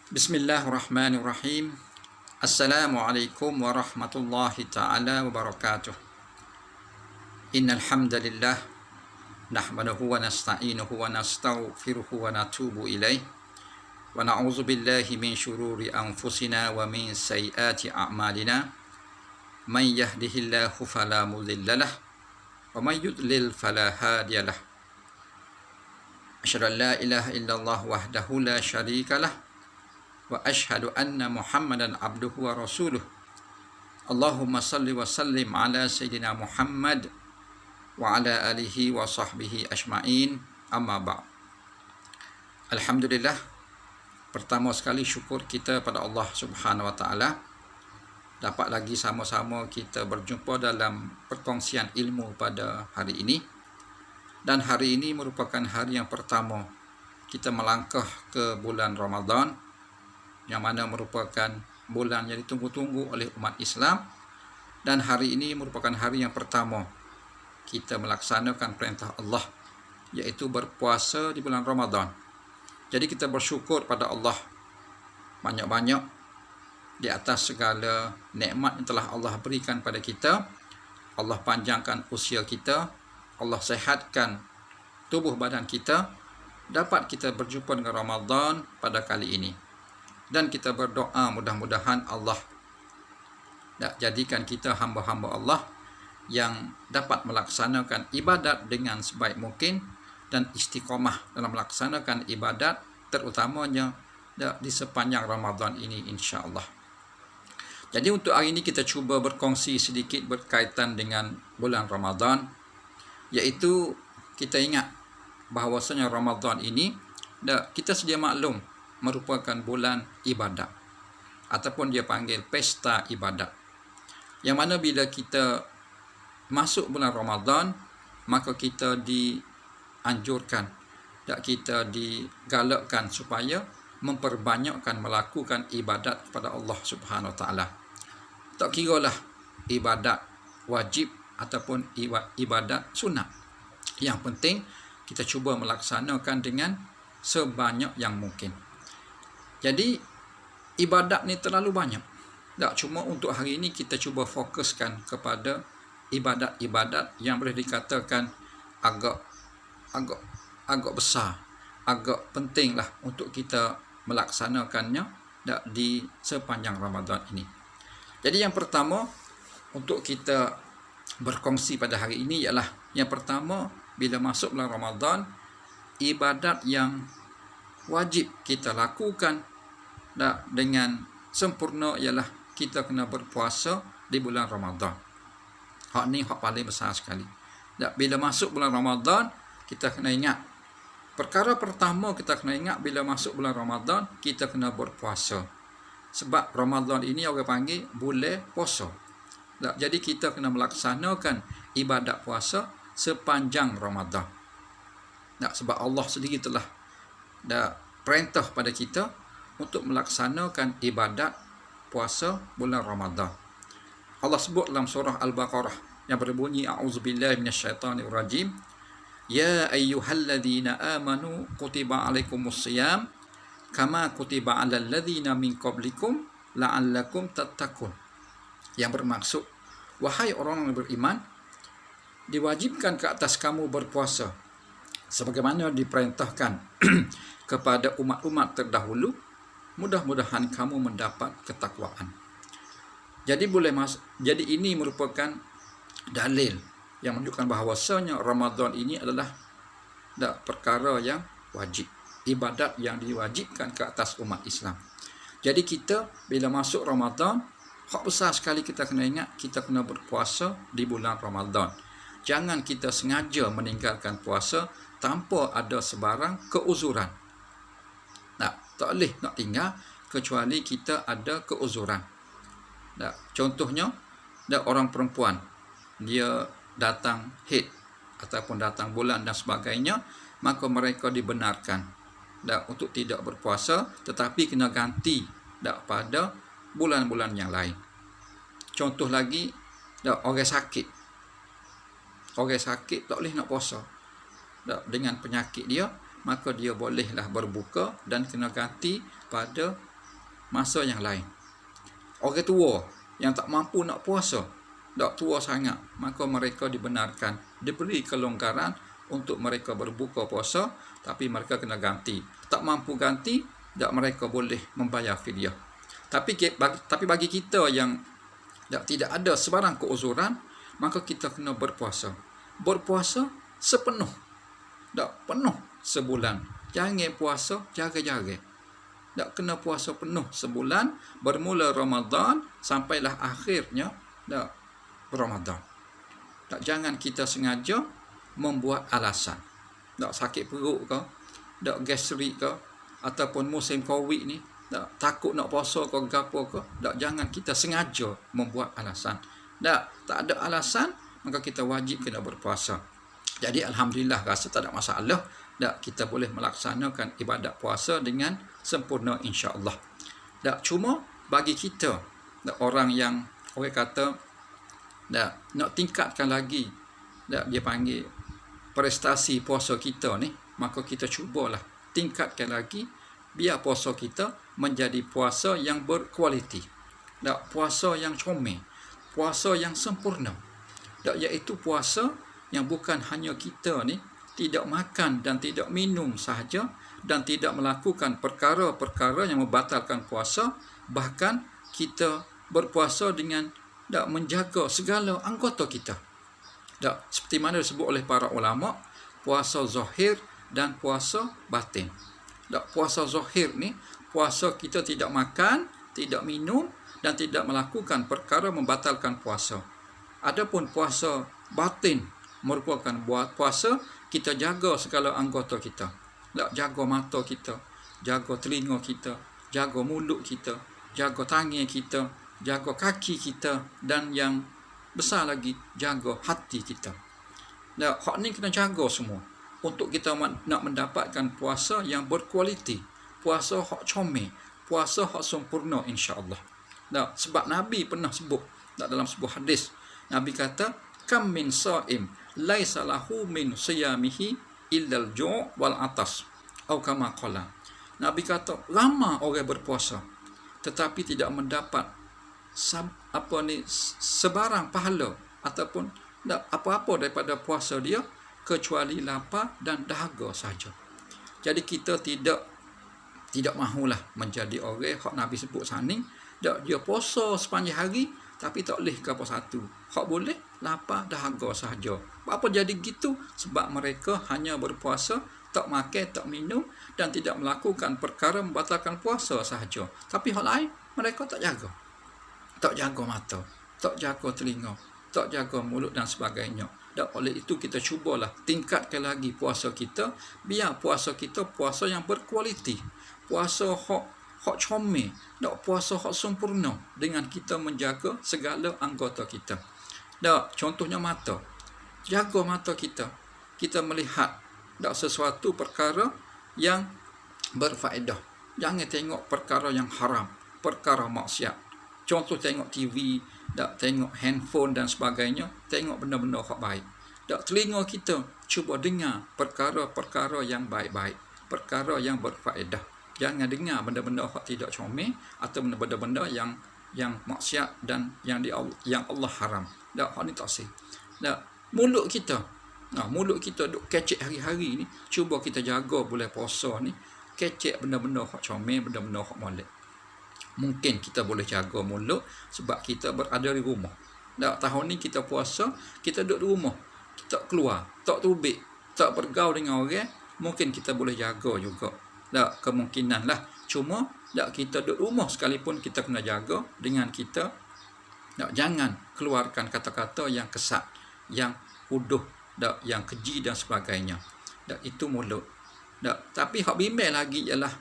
Bismillahirrahmanirrahim. Assalamualaikum warahmatullahi ta'ala wabarakatuh. Innal hamdalillah nahmaduhu wa nasta'inuhu wa nastaghfiruhu wa natubu ilaih wa na'udzu billahi min syururi anfusina wa min sayyiati a'malina. Man yahdihillahu fala mudhillalah wa man yudlil fala hadiyalah. Asyhadu an la ilaha illallah wahdahu la syarikalah wa asyhadu anna Muhammadan abduhu wa rasuluh. Allahumma salli wa sallim ala sayyidina Muhammad wa ala alihi wa sahbihi ajma'in. Amma ba'd. Alhamdulillah, pertama sekali syukur kita pada Allah Subhanahu wa taala dapat lagi sama-sama kita berjumpa dalam perkongsian ilmu pada hari ini. Dan hari ini merupakan hari yang pertama kita melangkah ke bulan Ramadan, yang mana merupakan bulan yang ditunggu-tunggu oleh umat Islam. Dan hari ini merupakan hari yang pertama kita melaksanakan perintah Allah, iaitu berpuasa di bulan Ramadan. Jadi kita bersyukur pada Allah banyak-banyak di atas segala nikmat yang telah Allah berikan pada kita. Allah panjangkan usia kita, Allah sehatkan tubuh badan kita, dapat kita berjumpa dengan Ramadan pada kali ini. Dan kita berdoa mudah-mudahan Allah jadikan kita hamba-hamba Allah yang dapat melaksanakan ibadat dengan sebaik mungkin dan istiqamah dalam melaksanakan ibadat, terutamanya di sepanjang Ramadan ini, insya-Allah. Jadi untuk hari ini kita cuba berkongsi sedikit berkaitan dengan bulan Ramadan, iaitu kita ingat bahawasanya Ramadan ini kita sedia maklum merupakan bulan ibadat, ataupun dia panggil pesta ibadat, yang mana bila kita masuk bulan Ramadan, maka kita dianjurkan dan kita digalakkan supaya memperbanyakkan melakukan ibadat kepada Allah Subhanahu wa taala. Tak kiralah ibadat wajib ataupun ibadat sunat, yang penting kita cuba melaksanakan dengan sebanyak yang mungkin. Jadi ibadat ni terlalu banyak. Tak cuma untuk hari ini kita cuba fokuskan kepada ibadat-ibadat yang boleh dikatakan agak besar, agak pentinglah untuk kita melaksanakannya di sepanjang Ramadan ini. Jadi yang pertama untuk kita berkongsi pada hari ini ialah, yang pertama, bila masuk bulan Ramadan, ibadat yang wajib kita lakukan dengan sempurna ialah kita kena berpuasa di bulan Ramadan. Hak ni hak paling besar sekali. Bila masuk bulan Ramadan, kita kena ingat, perkara pertama kita kena ingat bila masuk bulan Ramadan, kita kena berpuasa. Sebab Ramadan ini orang panggil bulan puasa. Jadi kita kena melaksanakan ibadat puasa sepanjang Ramadan. Sebab Allah sendiri telah perintah pada kita untuk melaksanakan ibadat puasa bulan Ramadan. Allah sebut dalam surah Al-Baqarah yang berbunyi, a'udzubillahi minasyaitonirrajim, ya ayyuhalladzina amanu kutiba alaikumusiyam kama kutiba alal ladzina min qablikum la'allakum tattaqun. Yang bermaksud, wahai orang yang beriman, diwajibkan ke atas kamu berpuasa sebagaimana diperintahkan kepada umat-umat terdahulu, mudah-mudahan kamu mendapat ketakwaan. Jadi jadi ini merupakan dalil yang menunjukkan bahawasanya Ramadan ini adalah perkara yang wajib, ibadat yang diwajibkan ke atas umat Islam. Jadi kita bila masuk Ramadan, hak besar sekali kita kena ingat, kita kena berpuasa di bulan Ramadan. Jangan kita sengaja meninggalkan puasa tanpa ada sebarang keuzuran. Tak boleh nak tinggal kecuali kita ada keuzuran. Contohnya, orang perempuan, dia datang haid ataupun datang bulan dan sebagainya, maka mereka dibenarkan untuk tidak berpuasa, tetapi kena ganti pada bulan-bulan yang lain. Contoh lagi, orang sakit. Orang sakit tak boleh nak puasa dengan penyakit dia, maka dia bolehlah berbuka dan kena ganti pada masa yang lain. Orang tua yang tak mampu nak puasa, tak tua sangat, maka mereka dibenarkan, diberi kelonggaran untuk mereka berbuka puasa, tapi mereka kena ganti. Tak mampu ganti, tak mereka boleh membayar fidyah. Tapi bagi kita yang tidak ada sebarang keuzuran, maka kita kena berpuasa. Berpuasa sepenuh, tak penuh sebulan. Jangan puasa jaga-jaga. Tak kena puasa penuh sebulan, bermula Ramadan sampailah akhirnya tak Ramadan. Tak, jangan kita sengaja membuat alasan. Tak sakit perut ke, tak gastrik ke, ataupun musim Covid ni, tak takut nak puasa ke gapo ke, tak, jangan kita sengaja membuat alasan. Tak ada alasan, maka kita wajib kena berpuasa. Jadi alhamdulillah, rasa tak ada masalah, tak, kita boleh melaksanakan ibadat puasa dengan sempurna insya-Allah. Tak, cuma bagi kita, tak, orang yang orang kata tak nak tingkatkan lagi, tak, dia panggil prestasi puasa kita ni, maka kita cubalah tingkatkan lagi biar puasa kita menjadi puasa yang berkualiti. Tak, puasa yang comel, puasa yang sempurna. Tak, iaitu puasa yang bukan hanya kita ni tidak makan dan tidak minum sahaja dan tidak melakukan perkara-perkara yang membatalkan puasa, bahkan kita berpuasa dengan tak menjaga segala anggota kita. Tak, seperti mana disebut oleh para ulama, puasa zahir dan puasa batin. Tak, puasa zahir ni puasa kita tidak makan, tidak minum dan tidak melakukan perkara membatalkan puasa. Adapun puasa batin merupakan puasa kita jaga segala anggota kita. Tak, jaga mata kita, jaga telinga kita, jaga mulut kita, jaga tangan kita, jaga kaki kita, dan yang besar lagi, jaga hati kita. Tak, hak ni kena jaga semua untuk kita nak mendapatkan puasa yang berkualiti, puasa hak comel, puasa hak sempurna insya-Allah. Tak, sebab Nabi pernah sebut tak, dalam sebuah hadis, Nabi kata, kam min saim laisa lahu min siyamihi illal ju' wal atas, atau kama qala. Nabi kata, lama orang berpuasa tetapi tidak mendapat sebarang pahala ataupun apa-apa daripada puasa dia kecuali lapar dan dahaga saja. Jadi kita tidak mahulah menjadi orang hak Nabi sebut sana, dia puasa sepanjang hari tapi tak boleh ke apa satu. Hak boleh lapar dahaga sahaja. Apa jadi gitu? Sebab mereka hanya berpuasa, tak makan, tak minum dan tidak melakukan perkara membatalkan puasa sahaja. Tapi hak lain mereka tak jaga. Tak jaga mata, tak jaga telinga, tak jaga mulut dan sebagainya. Dan oleh itu kita cubalah tingkatkan lagi puasa kita, biar puasa kita puasa yang berkualiti, puasa hak comel, tak, puasa hak sempurna dengan kita menjaga segala anggota kita. Tak, contohnya mata. Jaga mata kita. Kita melihat tak sesuatu perkara yang berfaedah. Jangan tengok perkara yang haram, perkara maksiat. Contoh tengok TV, tak, tengok handphone dan sebagainya, tengok benda-benda hak baik. Tak, telinga kita cuba dengar perkara-perkara yang baik-baik, perkara yang berfaedah. Jangan dengar benda-benda hak tidak comel atau benda-benda yang maksiat dan yang Allah haram. Tak, hak ni tak sah. Tak, mulut kita duk kecek hari-hari ni, cuba kita jaga bulan puasa ni, kecek benda-benda hak comel, benda-benda hak molek. Mungkin kita boleh jaga mulut sebab kita berada di rumah. Tak, tahun ni kita puasa, kita duduk di rumah, kita keluar, tak tubik, tak bergaul dengan orang, mungkin kita boleh jaga juga. Tak, kemungkinan lah. Cuma tak, kita duduk rumah sekalipun kita kena jaga dengan kita. Tak, jangan keluarkan kata-kata yang kesat, yang huduh, tak, yang keji dan sebagainya. Tak, itu mulut. Tak, tapi hak bimbang lagi ialah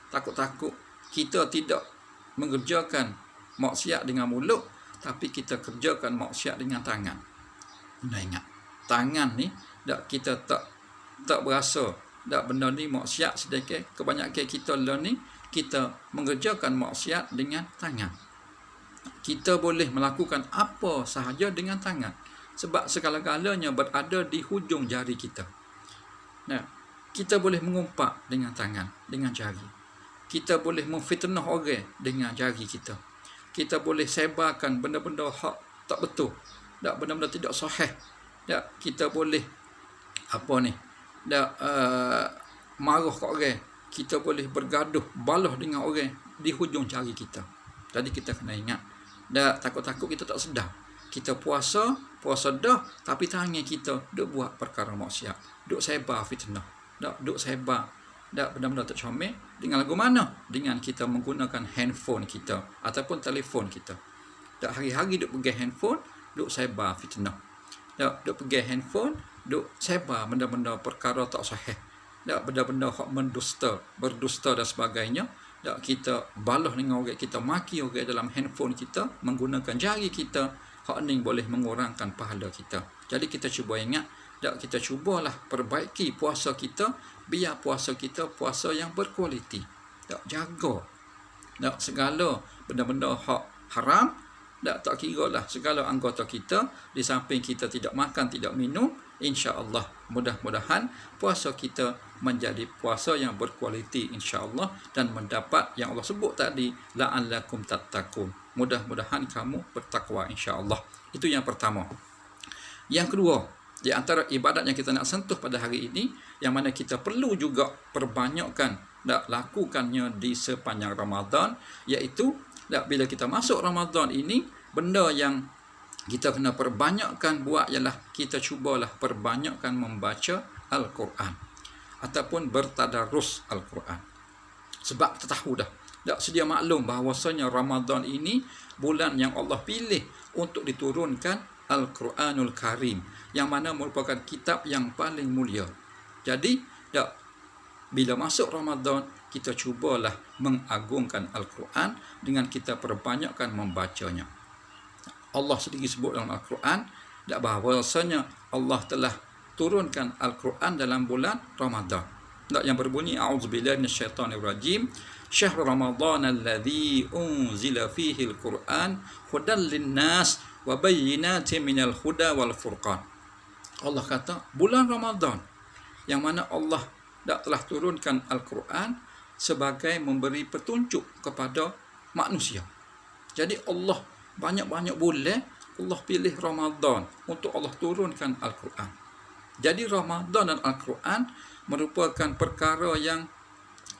takut-takut kita tidak mengerjakan maksiat dengan mulut, tapi kita kerjakan maksiat dengan tangan. Kena ingat, tangan ni tak, kita tak berasa tak, benda ni maksiat sedikit. Kebanyakan kita ni kita mengerjakan maksiat dengan tangan. Kita boleh melakukan apa sahaja dengan tangan sebab segala-galanya berada di hujung jari kita. Nah, kita boleh mengumpat dengan tangan, dengan jari. kita boleh memfitnah orang dengan jari kita. Kita boleh sebarkan benda-benda hak tak betul, tak benda-benda tidak sahih. Tak, kita boleh marah kat orang. Kita boleh bergaduh, balah dengan orang di hujung jari kita. Jadi kita kena ingat, takut-takut kita tak sedar. Kita puasa dah, tapi tangan kita duk buat perkara maksiat, duk sebar fitnah, duk sebar benda-benda tak comel. Dengan lagu mana? Dengan kita menggunakan handphone kita ataupun telefon kita. Hari-hari duk pegang handphone, duk sebar fitnah. Duk pegang handphone, duk sebar benda-benda perkara tak sahih. Benda-benda hak berdusta dan sebagainya. Kita balah dengan orang, kita maki orang dalam handphone kita, menggunakan jari kita. Hak ni boleh mengurangkan pahala kita. Jadi kita cuba ingat, kita cubalah perbaiki puasa kita, biar puasa kita puasa yang berkualiti. Jaga segala benda-benda hak haram. Tak kira lah segala anggota kita, di samping kita tidak makan, tidak minum, insya-Allah mudah-mudahan puasa kita menjadi puasa yang berkualiti insya-Allah, dan mendapat yang Allah sebut tadi, la'allakum tattaqun. Mudah-mudahan kamu bertakwa insya-Allah. Itu yang pertama. Yang kedua, di antara ibadat yang kita nak sentuh pada hari ini, yang mana kita perlu juga perbanyakkan lakukannya di sepanjang Ramadan, iaitu bila kita masuk Ramadan ini, benda yang kita kena perbanyakkan buat ialah kita cubalah perbanyakkan membaca Al-Quran ataupun bertadarus Al-Quran. Sebab kita tahu dah sedia maklum bahawasanya Ramadan ini bulan yang Allah pilih untuk diturunkan Al-Quranul Karim, yang mana merupakan kitab yang paling mulia. Jadi bila masuk Ramadan, kita cubalah mengagungkan Al-Quran dengan kita perbanyakkan membacanya. Allah sendiri sebut dalam Al-Quran bahawasanya Allah telah turunkan Al-Quran dalam bulan Ramadan. Yang berbunyi, a'udzubillahi minasyaitonirrajim, syahrul ramadhan alladzi unzila fihi al-Quran hudan lin-nas wa bayyinatin minal huda wal furqan. Allah kata bulan Ramadan yang mana Allah telah turunkan Al-Quran sebagai memberi petunjuk kepada manusia. Jadi Allah banyak-banyak bulan Allah pilih Ramadan untuk Allah turunkan Al-Quran. Jadi Ramadan dan Al-Quran merupakan perkara yang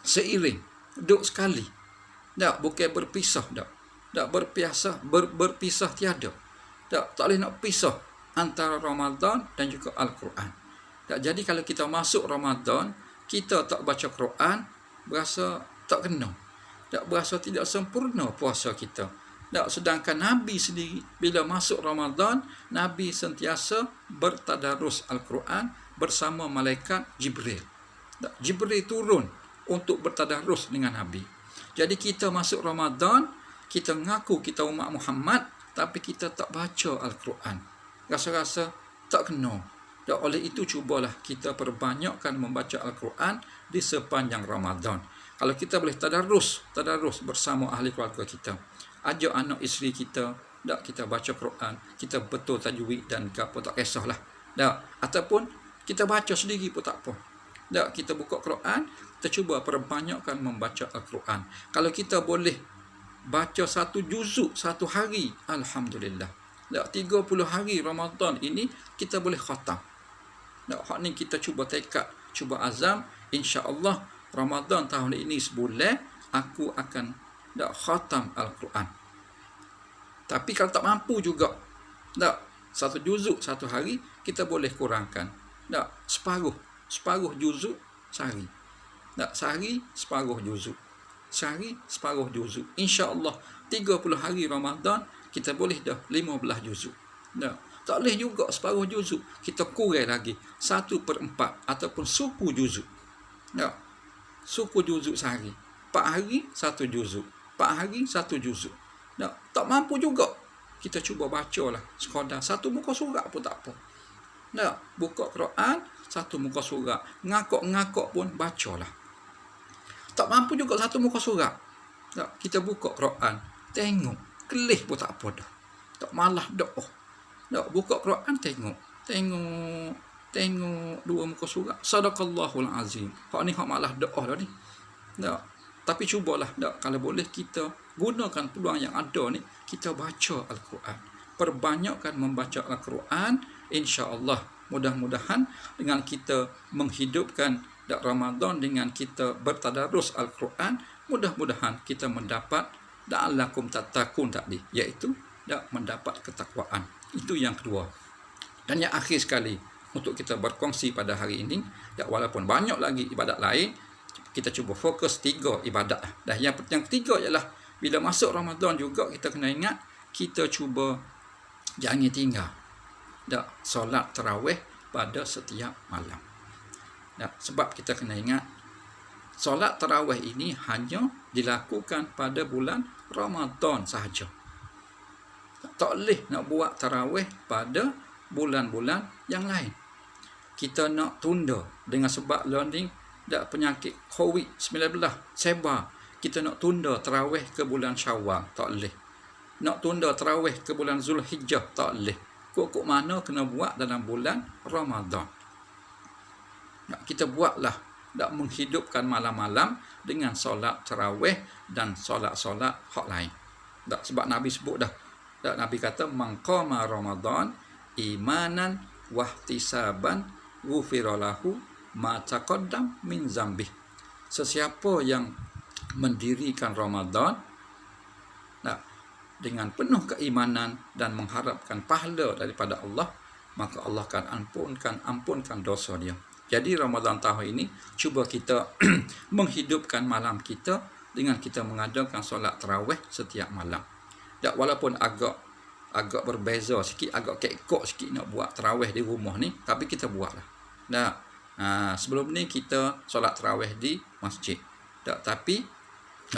seiring, duduk sekali. Bukan berpisah, berpisah tiada. Tak boleh nak pisah antara Ramadan dan juga Al-Quran. Jadi kalau kita masuk Ramadan, kita tak baca Quran, berasa tak kena. Berasa tidak sempurna puasa kita. Sedangkan Nabi sendiri bila masuk Ramadan, Nabi sentiasa bertadarus Al-Quran bersama malaikat Jibril. Jibril turun untuk bertadarus dengan Nabi. Jadi kita masuk Ramadan, kita mengaku kita umat Muhammad, tapi kita tak baca Al-Quran. Rasa-rasa tak kena. Oleh itu cubalah kita perbanyakkan membaca Al-Quran di sepanjang Ramadan. Kalau kita boleh tadarus bersama ahli keluarga kita, ajak anak isteri kita, kita baca Quran, kita betul tajwid dan apa tak kisahlah. Ataupun kita baca sendiri pun tak apa. Kita buka Quran, kita cuba perbanyakkan membaca Al-Quran. Kalau kita boleh baca satu juzuk satu hari, alhamdulillah. 30 hari Ramadan ini kita boleh khatam. Hak ni kita cuba tekad, cuba azam, insya-Allah Ramadan tahun ini sebulan aku akan khatam Al-Quran. Tapi kalau tak mampu juga, satu juzuk satu hari, kita boleh kurangkan. Separuh juzuk sehari. Sehari separuh juzuk. Sehari separuh juzuk. Insya-Allah 30 hari Ramadan kita boleh 15 juzuk. Tak boleh juga separuh juzuk. Kita kurang lagi 1/4 ataupun suku juzuk. Suku juzuk sehari. 4 hari 1 juzuk. 4 hari 1 juzuk. Tak mampu juga, kita cuba bacalah sekadar satu muka surat pun tak apa. Buka Quran satu muka surat, ngakak-ngakak pun bacalah. Tak mampu juga satu muka surat, kita buka Quran, tengok, kelih pun tak apa dah. Tak malah doa. Buka Quran tengok 2 muka surat. Sadaqallahul azim. Hak ni hak malah doa dah ni. Tapi cubalah kalau boleh kita gunakan peluang yang ada ni, kita baca Al-Quran. Perbanyakkan membaca Al-Quran, insya-Allah mudah-mudahan dengan kita menghidupkan Ramadan, dengan kita bertadarus Al-Quran, mudah-mudahan kita mendapat la'allakum tattaqun tadi, iaitu mendapat ketakwaan. Itu yang kedua. Dan yang akhir sekali untuk kita berkongsi pada hari ini, walaupun banyak lagi ibadat lain, kita cuba fokus 3 ibadat. Dan yang ketiga ialah bila masuk Ramadan juga kita kena ingat, kita cuba jangan tinggal solat tarawih pada setiap malam. Sebab kita kena ingat, solat tarawih ini hanya dilakukan pada bulan Ramadan sahaja. Tak boleh nak buat tarawih pada bulan-bulan yang lain. Kita nak tunda dengan sebab learning penyakit COVID-19 sebar. Kita nak tunda tarawih ke bulan Syawal, tak boleh. Nak tunda tarawih ke bulan Zulhijjah, tak boleh. Kok mana kena buat dalam bulan Ramadan. Kita buatlah menghidupkan malam-malam dengan solat tarawih dan solat-solat hak lain. Sebab Nabi sebut dah. Nabi kata, man qama Ramadan imanan wahtisaban ghufira lahu ma taqaddam min zambih. Sesiapa yang mendirikan Ramadan dengan penuh keimanan dan mengharapkan pahala daripada Allah, maka Allah akan ampunkan dosa dia. Jadi Ramadan tahun ini cuba kita menghidupkan malam kita dengan kita mengadakan solat tarawih setiap malam. Walaupun agak berbeza sikit, agak kekok sikit nak buat tarawih di rumah ni, tapi kita buatlah. Sebelum ni kita solat tarawih di masjid. Tapi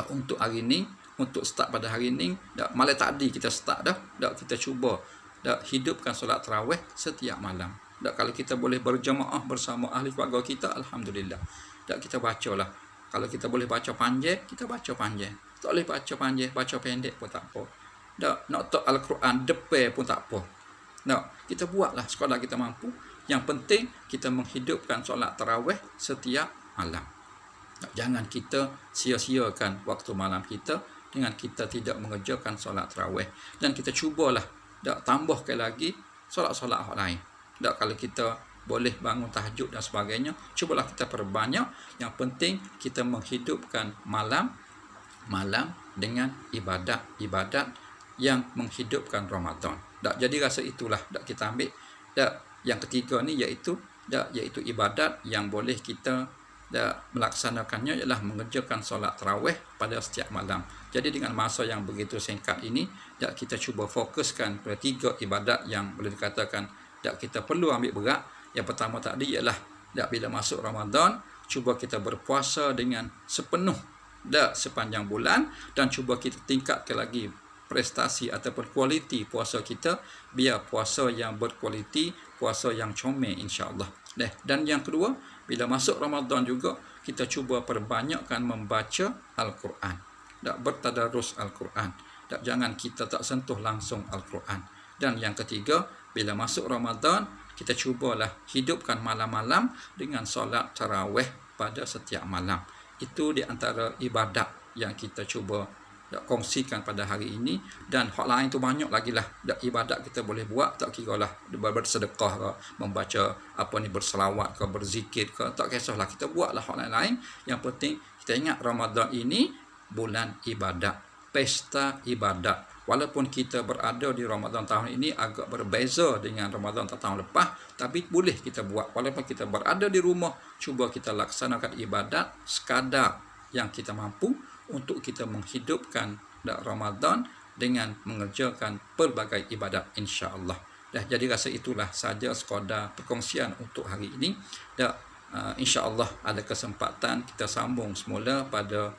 untuk hari ni, untuk start pada hari ni, malam tadi kita start dah. Kita cuba hidupkan solat tarawih setiap malam. Kalau kita boleh berjamaah bersama ahli keluarga kita, alhamdulillah. Kita bacalah. Kalau kita boleh baca panjang, kita baca panjang. Tak boleh baca panjang, baca pendek pun tak apa. Nak tak Al-Quran depan pun tak apa. Kita buatlah sekadar kita mampu. Yang penting kita menghidupkan solat tarawih setiap malam. Jangan kita sia-siakan waktu malam kita dengan kita tidak mengerjakan solat tarawih. Dan kita cubalah tambahkan lagi solat-solat hak lain. Kalau kita boleh bangun tahajud dan sebagainya, cubalah kita perbanyak. Yang penting kita menghidupkan malam dengan ibadat yang menghidupkan Ramadan. Jadi rasa itulah kita ambil. Yang ketiga ni iaitu ibadat yang boleh kita melaksanakannya ialah mengerjakan solat tarawih pada setiap malam. Jadi dengan masa yang begitu singkat ini, kita cuba fokuskan pada 3 ibadat yang boleh dikatakan kita perlu ambil berat. Yang pertama tadi ialah bila masuk Ramadan, cuba kita berpuasa dengan sepenuh sepanjang bulan, dan cuba kita tingkatkan lagi prestasi ataupun kualiti puasa kita, biar puasa yang berkualiti, puasa yang comel insya-Allah. Dan yang kedua, bila masuk Ramadan juga kita cuba perbanyakkan membaca Al-Quran, bertadarus Al-Quran. Jangan kita tak sentuh langsung Al-Quran. Dan yang ketiga, bila masuk Ramadan, kita cubalah hidupkan malam-malam dengan solat tarawih pada setiap malam. Itu di antara ibadat yang kita cuba kongsikan pada hari ini. Dan hak lain tu banyak lagi lah. Ibadat kita boleh buat, tak kira lah bersedekah ke, membaca berselawat ke, berzikir ke, tak kisahlah, kita buatlah hak lain-lain. Yang penting kita ingat Ramadan ini bulan ibadat, pesta ibadat. Walaupun kita berada di Ramadan tahun ini agak berbeza dengan Ramadan tahun lepas, tapi boleh kita buat. Walaupun kita berada di rumah, cuba kita laksanakan ibadat sekadar yang kita mampu untuk kita menghidupkan Ramadan dengan mengerjakan pelbagai ibadat insya-Allah. Jadi rasa itulah saja sekadar perkongsian untuk hari ini. Insya-Allah ada kesempatan kita sambung semula pada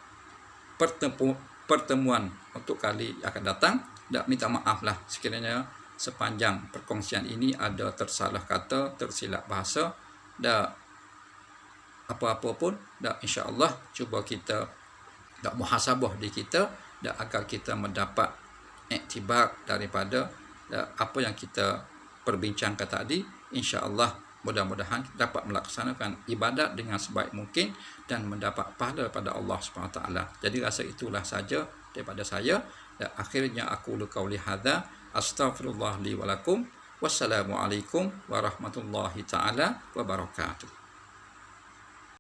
pertemuan untuk kali akan datang. Minta maaf lah sekiranya sepanjang perkongsian ini ada tersalah kata, tersilap bahasa, apa-apa pun. Insya-Allah cuba kita muhasabah di kita agar kita mendapat iktibar daripada apa yang kita perbincangkan tadi. Insya-Allah mudah-mudahan kita dapat melaksanakan ibadat dengan sebaik mungkin dan mendapat pahala pada Allah SWT. Jadi rasa itulah saja daripada saya. Dan akhirnya aku qauli hadza, astaghfirullah li wa lakum. Wassalamualaikum warahmatullahi taala wabarakatuh.